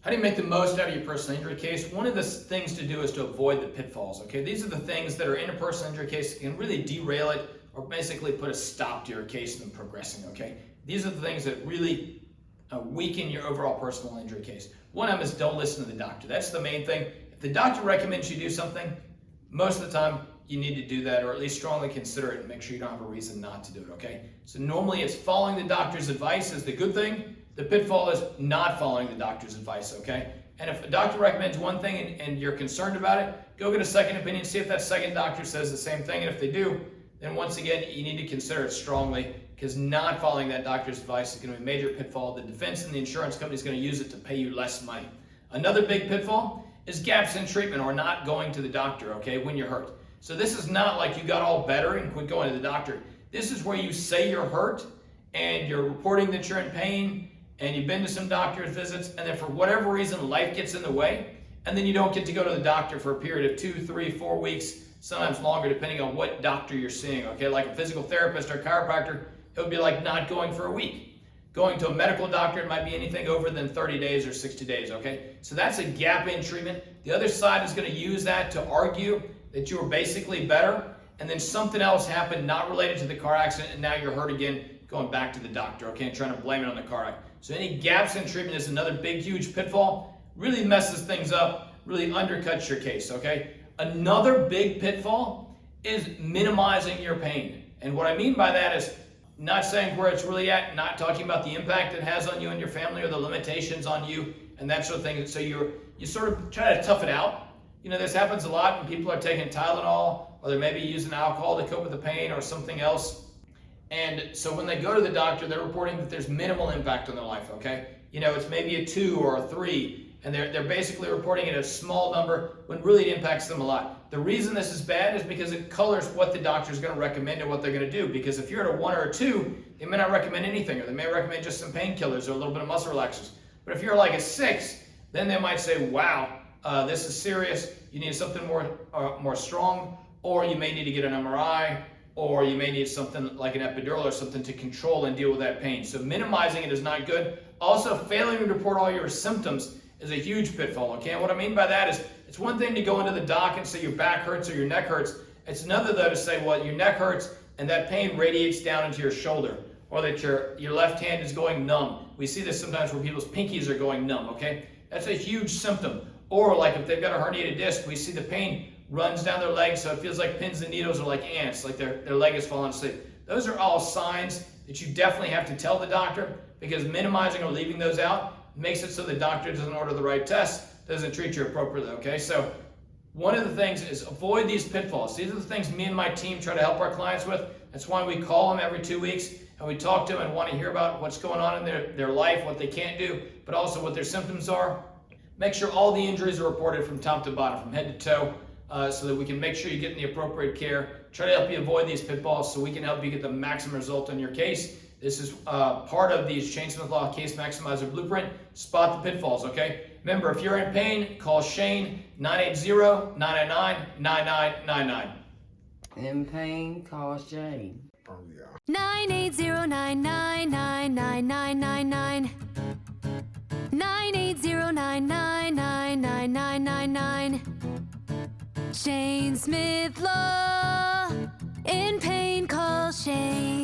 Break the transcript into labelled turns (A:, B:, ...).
A: How do you make the most out of your personal injury case? One of the things to do is to avoid the pitfalls, okay? These are the things that are in a personal injury case that can really derail it or basically put a stop to your case from progressing, okay? These are the things that really weaken your overall personal injury case. One of them is don't listen to the doctor. That's the main thing. If the doctor recommends you do something, most of the time you need to do that, or at least strongly consider it and make sure you don't have a reason not to do it, okay? So normally it's following the doctor's advice is the good thing. The pitfall is not following the doctor's advice, okay? And if a doctor recommends one thing and you're concerned about it, go get a second opinion, see if that second doctor says the same thing. And if they do, then once again, you need to consider it strongly, because not following that doctor's advice is going to be a major pitfall. The defense and the insurance company is going to use it to pay you less money. Another big pitfall is gaps in treatment or not going to the doctor, okay, when you're hurt. So this is not like you got all better and quit going to the doctor. This is where you say you're hurt and you're reporting that you're in pain and you've been to some doctor's visits, and then for whatever reason life gets in the way, and then you don't get to go to the doctor for a period of 2, 3, 4 weeks, sometimes longer depending on what doctor you're seeing, okay? Like a physical therapist or chiropractor, it would be like not going for a week. Going to a medical doctor, it might be anything over than 30 days or 60 days, okay? So that's a gap in treatment. The other side is going to use that to argue that you were basically better, and then something else happened not related to the car accident, and now you're hurt again, going back to the doctor, okay, and trying to blame it on the car accident. So any gaps in treatment is another big, huge pitfall. Really messes things up, really undercuts your case, okay? Another big pitfall is minimizing your pain. And what I mean by that is not saying where it's really at, not talking about the impact it has on you and your family or the limitations on you and that sort of thing. So you sort of try to tough it out. You know, this happens a lot when people are taking Tylenol, or they may be using alcohol to cope with the pain or something else. And so when they go to the doctor, they're reporting that there's minimal impact on their life, okay? You know, it's maybe a 2 or a 3, and they're basically reporting it a small number when really it impacts them a lot. The reason this is bad is because it colors what the doctor is going to recommend and what they're going to do. Because if you're at a 1 or a 2, they may not recommend anything, or they may recommend just some painkillers or a little bit of muscle relaxers. But if you're like a 6, then they might say, wow, this is serious. You need something more strong, or you may need to get an MRI, or you may need something like an epidural or something to control and deal with that pain. So minimizing it is not good. Also, failing to report all your symptoms is a huge pitfall, okay? And what I mean by that is, it's one thing to go into the doc and say your back hurts or your neck hurts. It's another, though, to say, well, your neck hurts and that pain radiates down into your shoulder, or that your left hand is going numb. We see this sometimes where people's pinkies are going numb, okay? That's a huge symptom. Or like if they've got a herniated disc, we see the pain runs down their legs, so it feels like pins and needles are like ants, like their leg is falling asleep. Those are all signs that you definitely have to tell the doctor, because minimizing or leaving those out makes it so the doctor doesn't order the right test, doesn't treat you appropriately, okay? So one of the things is avoid these pitfalls. These are the things me and my team try to help our clients with. That's why we call them every 2 weeks, and we talk to them and want to hear about what's going on in their life, what they can't do, but also what their symptoms are. Make sure all the injuries are reported from top to bottom, from head to toe, so that we can make sure you're getting the appropriate care. Try to help you avoid these pitfalls so we can help you get the maximum result on your case. This is part of the Shane Smith Law Case Maximizer Blueprint. Spot the pitfalls, okay? Remember, if you're in pain, call Shane, 980-999-9999.
B: In pain, call Shane.
C: Oh, yeah.
D: 980-999-9999. 980-999-9999. Shane Smith Law. In pain, call Shane.